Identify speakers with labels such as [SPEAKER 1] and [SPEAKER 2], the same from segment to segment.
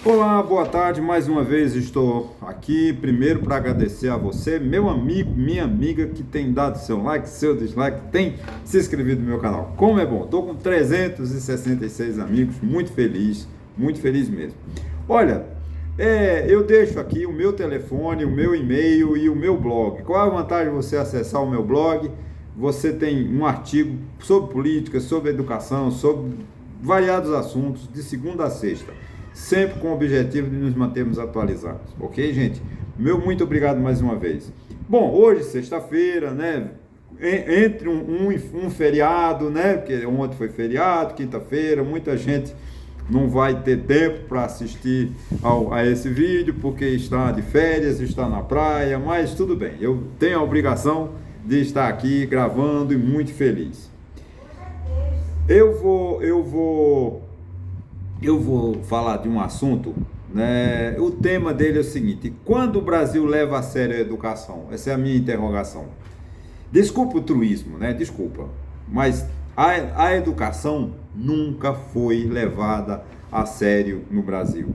[SPEAKER 1] Olá, boa tarde. Mais uma vez estou aqui. Primeiro para agradecer a você, meu amigo, minha amiga, que tem dado seu like, seu dislike, tem se inscrevido no meu canal. Como é bom! Estou com 366 amigos, muito feliz mesmo. Olha, eu deixo aqui o meu telefone, o meu e-mail e o meu blog. Qual é a vantagem de você acessar o meu blog? Você tem um artigo sobre política, sobre educação, sobre variados assuntos, de segunda a sexta, sempre com o objetivo de nos mantermos atualizados, ok, gente? Meu muito obrigado mais uma vez. Bom, hoje, sexta-feira, né? Entre um feriado, né? Porque ontem foi feriado, quinta-feira, muita gente não vai ter tempo para assistir a esse vídeo, porque está de férias, está na praia, mas tudo bem, eu tenho a obrigação de estar aqui gravando e muito feliz. Eu vou falar de um assunto, né? O tema dele é o seguinte: quando o Brasil leva a sério a educação? Essa é a minha interrogação. Desculpa o truísmo, né? Desculpa, mas a educação nunca foi levada a sério no Brasil.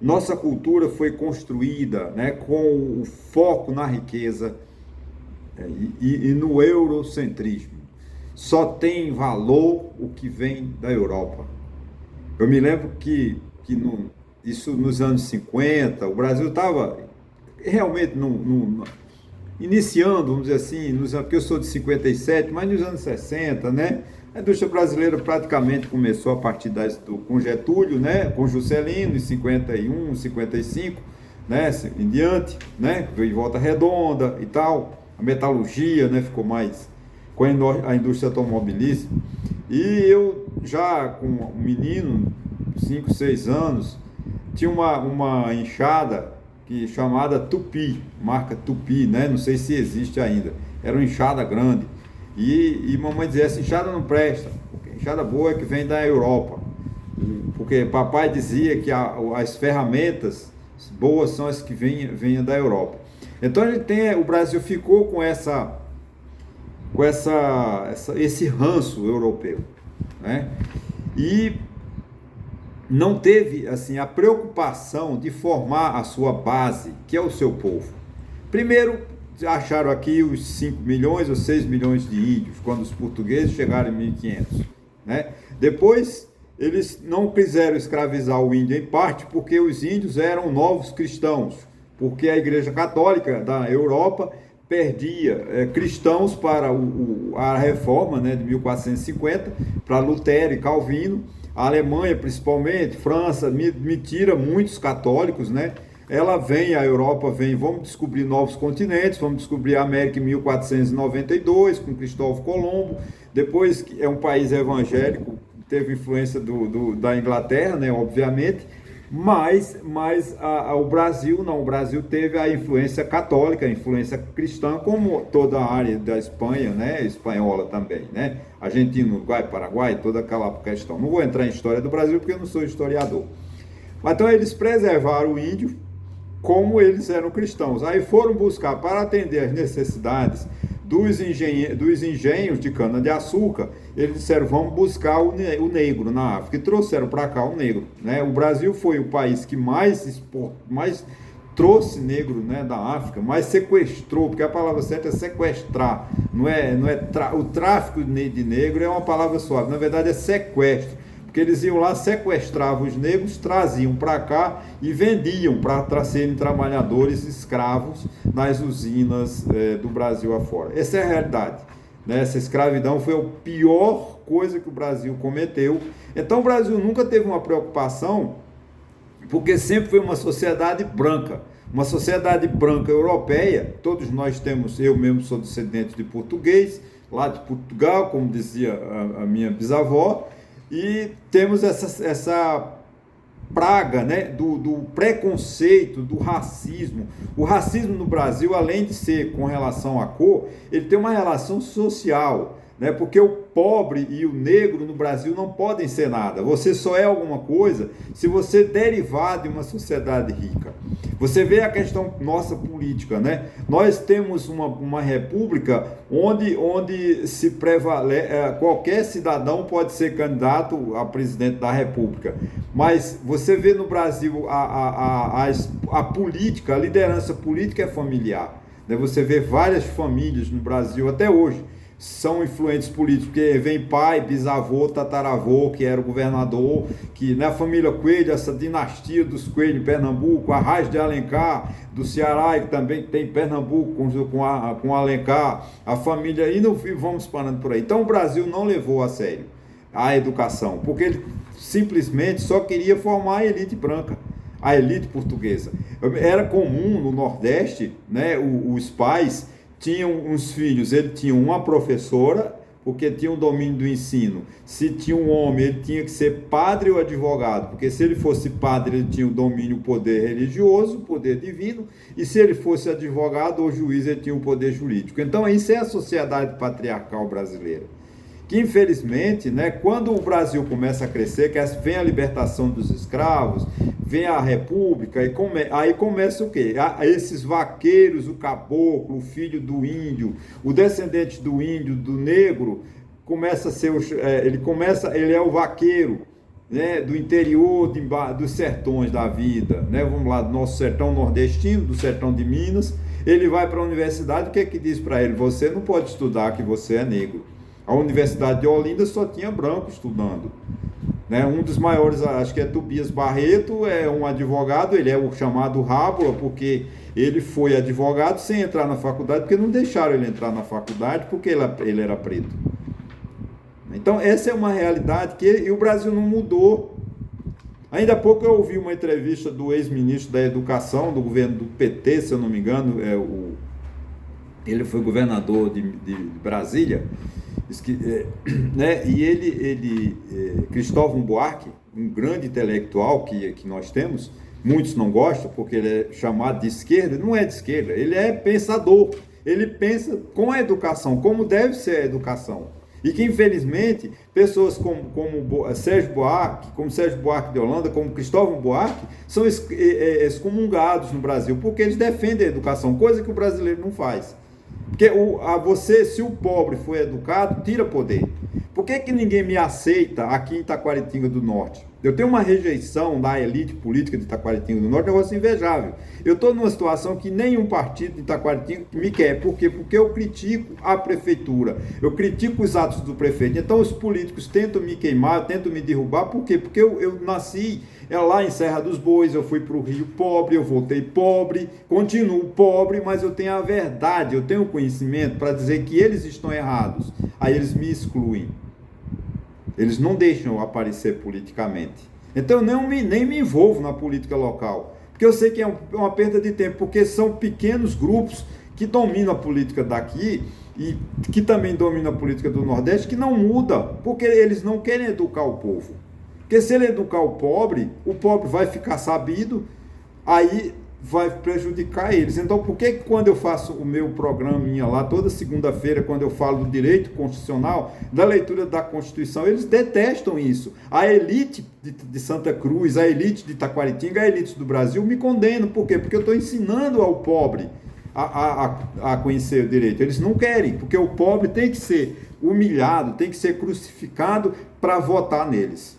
[SPEAKER 1] Nossa cultura foi construída, né, com o foco na riqueza, e no eurocentrismo. Só tem valor o que vem da Europa. Eu me lembro isso nos anos 50, o Brasil estava realmente iniciando, vamos dizer assim, porque eu sou de 57, mas nos anos 60, né? A indústria brasileira praticamente começou a partir com Getúlio, né? Com Juscelino, em 51, 55, né? Em diante, né? Veio em Volta Redonda e tal. A metalurgia, né? Ficou mais com a indústria automobilística. E eu já com um menino, 5, 6 anos, tinha uma enxada chamada Tupi, marca Tupi, né? Não sei se existe ainda. Era uma enxada grande. E mamãe dizia: essa enxada não presta, porque a enxada boa é que vem da Europa. Porque papai dizia que as ferramentas boas são as que venham da Europa. Então o Brasil ficou com esse ranço europeu, né? E não teve assim a preocupação de formar a sua base, que é o seu povo. Primeiro, acharam aqui os 5 milhões ou 6 milhões de índios, quando os portugueses chegaram em 1500, né? Depois, eles não quiseram escravizar o índio em parte, porque os índios eram novos cristãos, porque a Igreja Católica da Europa perdia cristãos para a Reforma, né, de 1450, para Lutero e Calvino. A Alemanha, principalmente, França, me tira muitos católicos, né? Ela vem, a Europa vem, vamos descobrir novos continentes, vamos descobrir a América em 1492, com Cristóvão Colombo. Depois, é um país evangélico, teve influência da Inglaterra, né, obviamente, mas o Brasil não, o Brasil teve a influência católica, a influência cristã, como toda a área da Espanha, né, espanhola também, né, Argentina, Uruguai, Paraguai, toda aquela questão. Não vou entrar em história do Brasil porque eu não sou historiador. Mas então eles preservaram o índio como eles eram cristãos. Aí foram buscar, para atender as necessidades dos engenhos de cana-de-açúcar, eles disseram: vamos buscar o negro na África, e trouxeram para cá o negro, né? O Brasil foi o país que mais trouxe negro, né, da África, mais sequestrou, porque a palavra certa é sequestrar, o tráfico de negro é uma palavra suave, na verdade é sequestro, porque eles iam lá, sequestravam os negros, traziam para cá e vendiam para serem trabalhadores escravos nas usinas do Brasil afora. Essa é a realidade, né? Essa escravidão foi a pior coisa que o Brasil cometeu. Então o Brasil nunca teve uma preocupação, porque sempre foi uma sociedade branca europeia. Todos nós temos, eu mesmo sou descendente de português, lá de Portugal, como dizia a minha bisavó, e temos essa praga, né, do preconceito, do racismo. O racismo no Brasil, além de ser com relação à cor, ele tem uma relação social, né? Porque o pobre e o negro no Brasil não podem ser nada. Você só é alguma coisa se você derivar de uma sociedade rica. Você vê a questão nossa política, né? Nós temos uma república onde se qualquer cidadão pode ser candidato a presidente da república. Mas você vê no Brasil a política, a liderança política é familiar, né? Você vê várias famílias no Brasil até hoje são influentes políticos, porque vem pai, bisavô, tataravô, que era o governador, que na família Coelho, essa dinastia dos Coelho em Pernambuco, a Raiz de Alencar, do Ceará, que também tem Pernambuco com Alencar, a família, e vamos parando por aí. Então o Brasil não levou a sério a educação, porque ele simplesmente só queria formar a elite branca, a elite portuguesa. Era comum no Nordeste, né, os pais tinham uns filhos, ele tinha uma professora, porque tinha um domínio do ensino. Se tinha um homem, ele tinha que ser padre ou advogado, porque se ele fosse padre, ele tinha o domínio, o poder religioso, o poder divino, e se ele fosse advogado ou juiz, ele tinha o poder jurídico. Então, isso é a sociedade patriarcal brasileira. Que, infelizmente, né, quando o Brasil começa a crescer, que vem a libertação dos escravos, vem a república, aí começa o quê? Esses vaqueiros, o caboclo, o filho do índio, o descendente do índio, do negro, começa a ser ele é o vaqueiro, né, do interior, dos sertões da vida, né? Vamos lá, do nosso sertão nordestino, do sertão de Minas. Ele vai para a universidade, o que é que diz para ele? Você não pode estudar, que você é negro. A Universidade de Olinda só tinha branco estudando, né? Um dos maiores, acho que é Tobias Barreto, é um advogado, ele é o chamado Rábula, porque ele foi advogado sem entrar na faculdade, porque não deixaram ele entrar na faculdade, porque ele era preto. Então, essa é uma realidade e o Brasil não mudou. Ainda há pouco eu ouvi uma entrevista do ex-ministro da Educação, do governo do PT, se eu não me engano, ele foi governador de Brasília, né? E Cristóvão Buarque, um grande intelectual que nós temos, muitos não gostam porque ele é chamado de esquerda, não é de esquerda, ele é pensador, ele pensa com a educação, como deve ser a educação. E que, infelizmente, pessoas como Sérgio Buarque de Holanda, como Cristóvão Buarque, são excomungados no Brasil, porque eles defendem a educação, coisa que o brasileiro não faz. Porque se o pobre for educado, tira poder. Por que ninguém me aceita aqui em Taquaritinga do Norte? Eu tenho uma rejeição da elite política de Taquaritinga do Norte, é um negócio invejável. Eu estou numa situação que nenhum partido de Taquaritinga me quer. Por quê? Porque eu critico a prefeitura, eu critico os atos do prefeito. Então os políticos tentam me queimar, tentam me derrubar. Por quê? Porque eu nasci lá em Serra dos Bois, eu fui para o Rio pobre, eu voltei pobre, continuo pobre, mas eu tenho a verdade, eu tenho o conhecimento para dizer que eles estão errados. Aí eles me excluem. Eles não deixam eu aparecer politicamente. Então eu nem me envolvo na política local, porque eu sei que é uma perda de tempo, porque são pequenos grupos que dominam a política daqui e que também dominam a política do Nordeste, que não muda, porque eles não querem educar o povo. Porque se ele educar o pobre vai ficar sabido, aí vai prejudicar eles. Então, por que quando eu faço o meu programinha lá, toda segunda-feira, quando eu falo do direito constitucional, da leitura da Constituição, eles detestam isso. A elite de Santa Cruz, a elite de Taquaritinga, a elite do Brasil me condenam. Por quê? Porque eu estou ensinando ao pobre a conhecer o direito. Eles não querem, porque o pobre tem que ser humilhado, tem que ser crucificado para votar neles.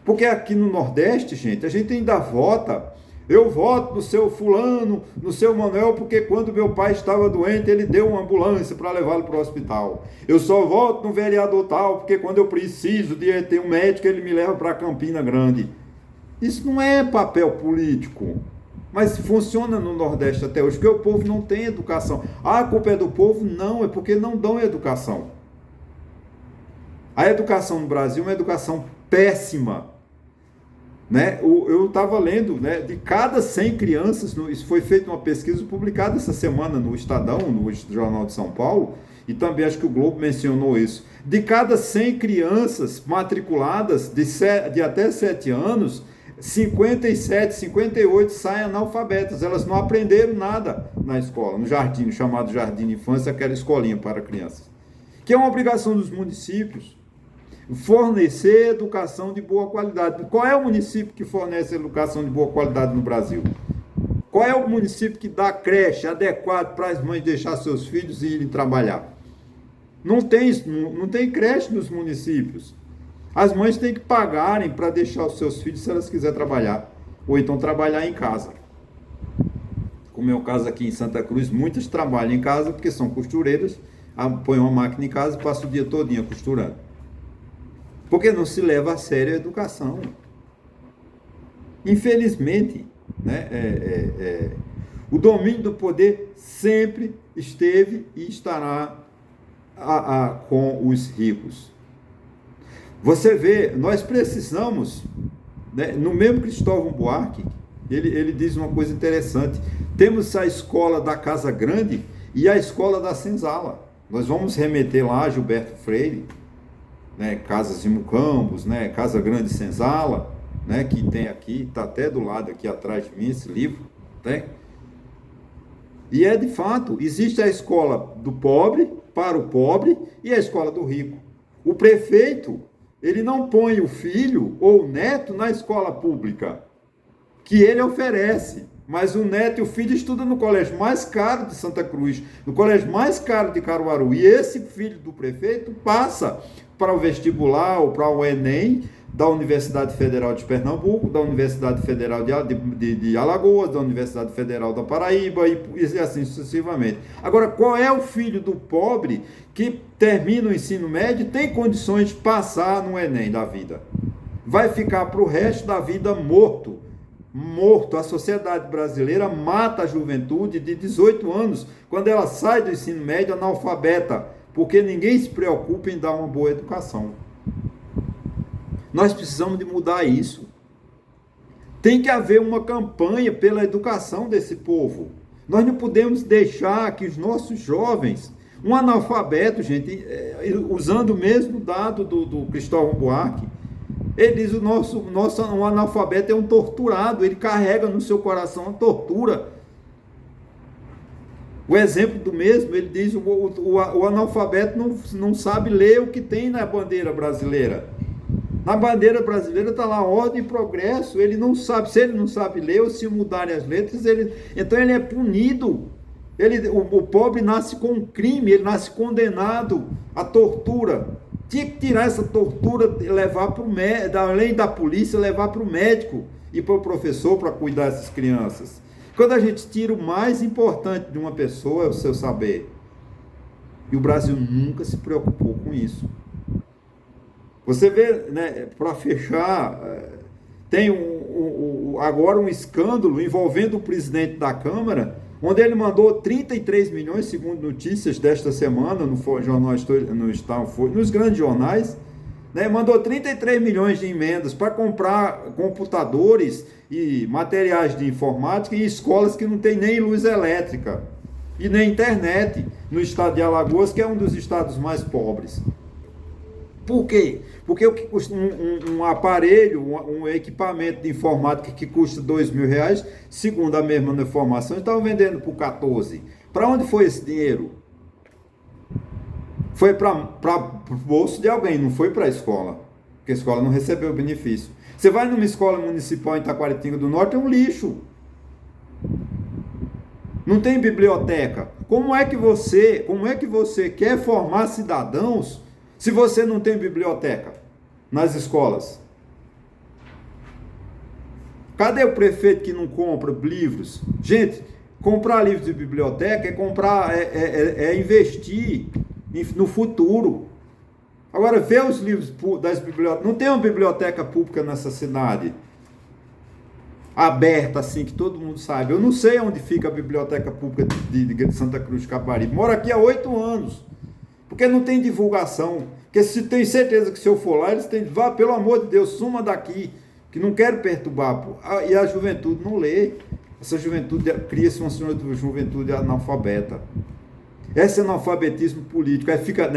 [SPEAKER 1] Porque aqui no Nordeste, gente, a gente ainda vota. Eu voto no seu fulano, no seu Manuel, porque quando meu pai estava doente, ele deu uma ambulância para levá-lo para o hospital. Eu só voto no vereador tal, porque quando eu preciso de ter um médico, ele me leva para Campina Grande. Isso não é papel político, mas funciona no Nordeste até hoje, porque o povo não tem educação. A culpa é do povo? Não, é porque não dão educação. A educação no Brasil é uma educação péssima. Né? Eu estava lendo, né, de cada 100 crianças, isso foi feita uma pesquisa publicada essa semana no Estadão, no Jornal de São Paulo, e também acho que o Globo mencionou isso. De cada 100 crianças matriculadas de até 7 anos, 57, 58 saem analfabetas. Elas não aprenderam nada na escola, no jardim, chamado Jardim de Infância, aquela escolinha para crianças. que é uma obrigação dos municípios, fornecer educação de boa qualidade. Qual é o município que fornece educação de boa qualidade no Brasil? Qual é o município que dá creche adequado para as mães deixar seus filhos e irem trabalhar? Não tem creche nos municípios. As mães têm que pagarem para deixar os seus filhos se elas quiserem trabalhar, ou então trabalhar em casa. Como é o caso aqui em Santa Cruz, muitas trabalham em casa porque são costureiras, põem uma máquina em casa e passam o dia todinho costurando. Porque não se leva a sério a educação. Infelizmente, né, o domínio do poder sempre esteve e estará com os ricos. Você vê, nós precisamos, né, no mesmo Cristóvão Buarque, ele diz uma coisa interessante: temos a escola da Casa Grande e a escola da Senzala. Nós vamos remeter lá a Gilberto Freire, né, Casas de Mucambos, né, Casa Grande e Senzala, né, que tem aqui, está até do lado aqui atrás de mim esse livro, né? E é de fato, existe a escola do pobre para o pobre e a escola do rico. O prefeito, ele não põe o filho ou o neto na escola pública que ele oferece, mas o neto e o filho estudam no colégio mais caro de Santa Cruz, no colégio mais caro de Caruaru, e esse filho do prefeito passa para o vestibular ou para o Enem da Universidade Federal de Pernambuco, da Universidade Federal de Alagoas, da Universidade Federal da Paraíba e assim sucessivamente. Agora, qual é o filho do pobre que termina o ensino médio e tem condições de passar no Enem da vida? Vai ficar para o resto da vida morto. A sociedade brasileira mata a juventude de 18 anos, quando ela sai do ensino médio analfabeta, porque ninguém se preocupa em dar uma boa educação. Nós precisamos de mudar isso. Tem que haver uma campanha pela educação desse povo. Nós não podemos deixar que os nossos jovens, um analfabeto, gente, usando o mesmo dado do Cristóvão Buarque, ele diz: um analfabeto é um torturado, ele carrega no seu coração a tortura. O exemplo do mesmo, ele diz: o analfabeto não sabe ler o que tem na bandeira brasileira. Na bandeira brasileira está lá ordem e progresso, ele não sabe, se ele não sabe ler ou se mudarem as letras, então ele é punido. O pobre nasce com um crime, ele nasce condenado à tortura. Tinha que tirar essa tortura, levar para o médico, além da polícia, levar para o médico e para o professor para cuidar dessas crianças. Quando a gente tira o mais importante de uma pessoa, é o seu saber. E o Brasil nunca se preocupou com isso. Você vê, né, para fechar, tem agora um escândalo envolvendo o presidente da Câmara, onde ele mandou 33 milhões, segundo notícias desta semana, nos grandes jornais, né, mandou 33 milhões de emendas para comprar computadores e materiais de informática em escolas que não tem nem luz elétrica e nem internet, no estado de Alagoas, que é um dos estados mais pobres. Por quê? Porque o que custa um aparelho, um equipamento de informática que custa R$2.000, segundo a mesma informação, estavam vendendo por 14. Para onde foi esse dinheiro? Foi para o bolso de alguém, não foi para a escola. Porque a escola não recebeu o benefício. Você vai numa escola municipal em Taquaritinga do Norte, é um lixo. Não tem biblioteca. Como é que você quer formar cidadãos se você não tem biblioteca nas escolas? Cadê o prefeito que não compra livros? Gente, comprar livros de biblioteca é investir no futuro. Agora, vê os livros das bibliotecas. Não tem uma biblioteca pública nessa cidade aberta, assim, que todo mundo sabe. Eu não sei onde fica a biblioteca pública de Santa Cruz de Caparibe. Moro aqui há 8 anos. Porque não tem divulgação. Porque se tem certeza que se eu for lá, eles têm, vá, pelo amor de Deus, suma daqui, que não quero perturbar. E a juventude não lê. Essa juventude cria-se uma juventude analfabeta. Esse analfabetismo político, aí fica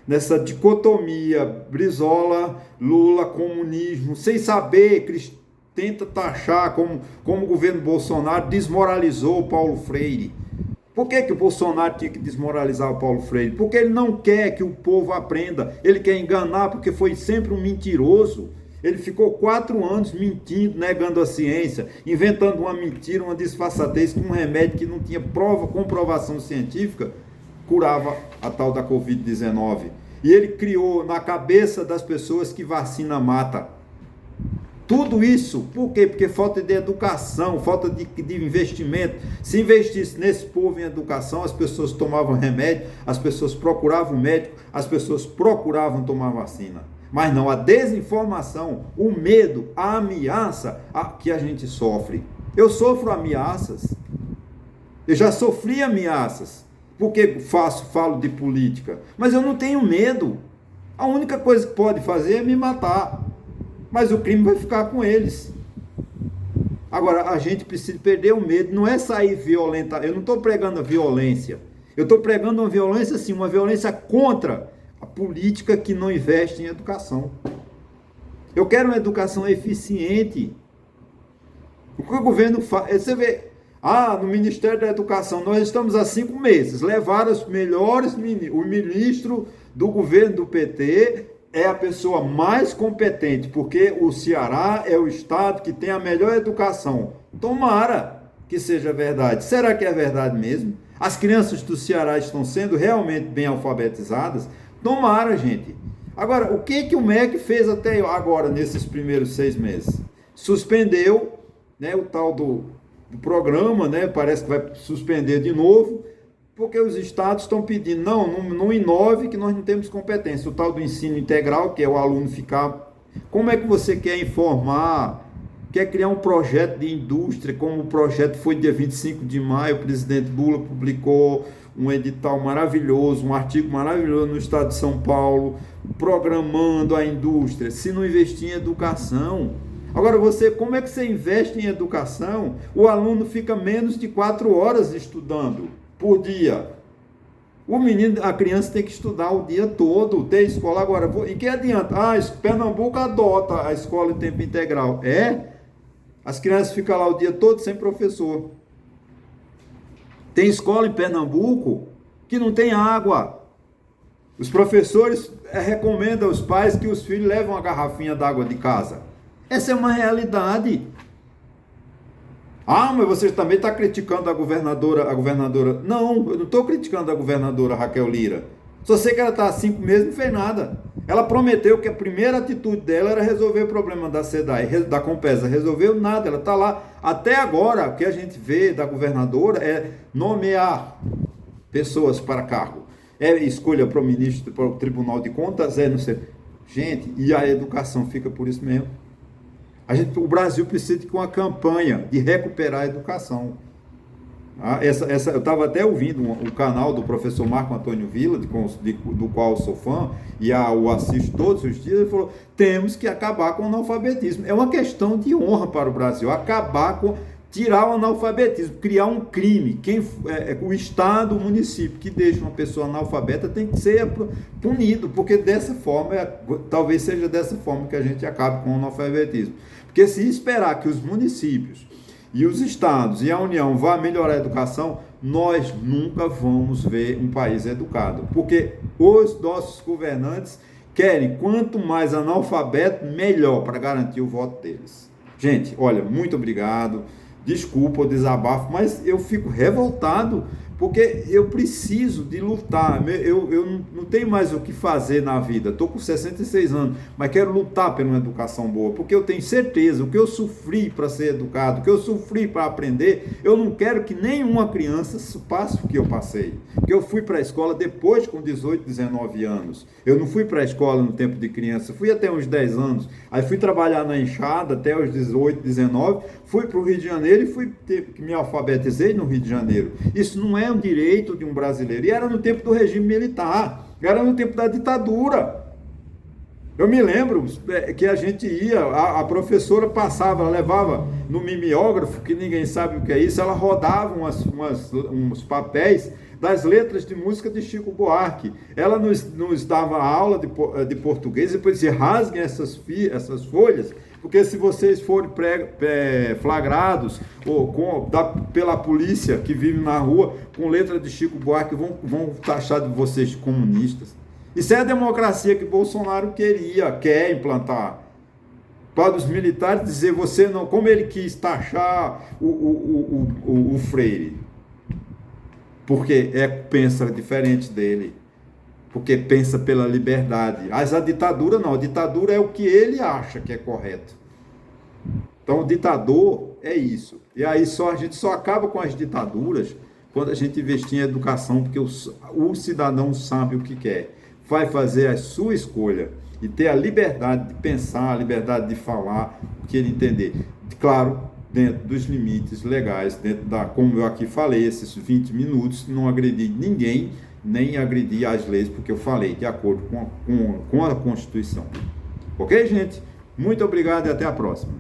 [SPEAKER 1] nessa dicotomia, Brizola, Lula, comunismo, sem saber, tenta taxar como o governo Bolsonaro desmoralizou Paulo Freire. Por que o Bolsonaro tinha que desmoralizar o Paulo Freire? Porque ele não quer que o povo aprenda, ele quer enganar, porque foi sempre um mentiroso. Ele ficou 4 anos mentindo, negando a ciência, inventando uma mentira, uma disfarçatez, que um remédio que não tinha comprovação científica, curava a tal da Covid-19. E ele criou na cabeça das pessoas que vacina mata. Tudo isso, por quê? Porque falta de educação, falta de investimento. Se investisse nesse povo em educação, as pessoas tomavam remédio, as pessoas procuravam médico, as pessoas procuravam tomar vacina. Mas não, a desinformação, o medo, a ameaça que a gente sofre. Eu sofro ameaças. Eu já sofri ameaças. Porque falo de política. Mas eu não tenho medo. A única coisa que pode fazer é me matar. Mas o crime vai ficar com eles. Agora, a gente precisa perder o medo. Não é sair violenta. Eu não estou pregando a violência. Eu estou pregando uma violência, sim, uma violência contra a política que não investe em educação. Eu quero uma educação eficiente. O que o governo faz? Você vê, no Ministério da Educação, nós estamos há 5 meses. Levaram os melhores ministros. O ministro do governo do PT é a pessoa mais competente, porque o Ceará é o estado que tem a melhor educação. Tomara que seja verdade. Será que é verdade mesmo? As crianças do Ceará estão sendo realmente bem alfabetizadas? Tomara, gente. Agora, o que o MEC fez até agora, nesses primeiros 6 meses? Suspendeu, né, o tal do programa, né, parece que vai suspender de novo, porque os estados estão pedindo, não inove, que nós não temos competência. O tal do ensino integral, que é o aluno ficar... Como é que você quer informar, quer criar um projeto de indústria, como o projeto foi dia 25 de maio, o presidente Lula publicou um edital maravilhoso, um artigo maravilhoso no estado de São Paulo, programando a indústria, se não investir em educação. Agora, como é que você investe em educação? O aluno fica menos de 4 horas estudando por dia. A criança tem que estudar o dia todo, ter escola. Agora, e que adianta? Pernambuco adota a escola em tempo integral. As crianças ficam lá o dia todo sem professor. Tem escola em Pernambuco que não tem água. Os professores recomendam aos pais que os filhos levem uma garrafinha d'água de casa. Essa é uma realidade. Mas você também está criticando a governadora. Não, eu não estou criticando a governadora Raquel Lira. Só sei que ela está há 5 meses e não fez nada. Ela prometeu que a primeira atitude dela era resolver o problema da SEDAI, da Compesa. Resolveu nada, ela está lá. Até agora, o que a gente vê da governadora é nomear pessoas para cargo. Escolha para o ministro, para o Tribunal de Contas, não sei. Gente, e a educação fica por isso mesmo. O Brasil precisa de uma campanha de recuperar a educação. Eu estava até ouvindo o canal do professor Marco Antônio Villa, do qual eu sou fã, e o assisto todos os dias. Ele falou: temos que acabar com o analfabetismo. É uma questão de honra para o Brasil, tirar o analfabetismo, criar um crime. O Estado, o município que deixa uma pessoa analfabeta tem que ser punido, porque dessa forma, talvez seja dessa forma que a gente acabe com o analfabetismo. Porque se esperar que os municípios e os estados e a União vá melhorar a educação, nós nunca vamos ver um país educado. Porque os nossos governantes querem quanto mais analfabeto, melhor, para garantir o voto deles. Gente, olha, muito obrigado. Desculpa o desabafo, mas eu fico revoltado, porque eu preciso de lutar. Eu não tenho mais o que fazer na vida. Estou com 66 anos, mas quero lutar por uma educação boa, porque eu tenho certeza, o que eu sofri para ser educado, o que eu sofri para aprender, eu não quero que nenhuma criança passe o que eu passei. Porque eu fui para a escola depois, com 18, 19 anos. Eu não fui para a escola no tempo de criança, fui até uns 10 anos. Aí fui trabalhar na enxada até os 18, 19, fui para o Rio de Janeiro e me alfabetizei no Rio de Janeiro. Isso não é um direito de um brasileiro. E era no tempo do regime militar, era no tempo da ditadura. Eu me lembro que a gente ia, a professora passava, ela levava no mimeógrafo, que ninguém sabe o que é isso, ela rodava uns papéis das letras de música de Chico Buarque. Ela nos dava aula de português e depois dizia: rasguem essas folhas, porque se vocês forem flagrados pela polícia que vive na rua com letra de Chico Buarque, vão taxar de vocês de comunistas. Isso é a democracia que Bolsonaro quer implantar. Para os militares dizer, você não, como ele quis taxar o Freire, porque pensa diferente dele, porque pensa pela liberdade. Mas a ditadura não, a ditadura é o que ele acha que é correto. Então o ditador é isso. E aí a gente só acaba com as ditaduras quando a gente investir em educação, porque o cidadão sabe o que quer, vai fazer a sua escolha e ter a liberdade de pensar, a liberdade de falar o que ele entender. Claro, dentro dos limites legais, como eu aqui falei, esses 20 minutos, não agredi ninguém, nem agredi as leis, porque eu falei de acordo com a Constituição. Ok, gente? Muito obrigado e até a próxima.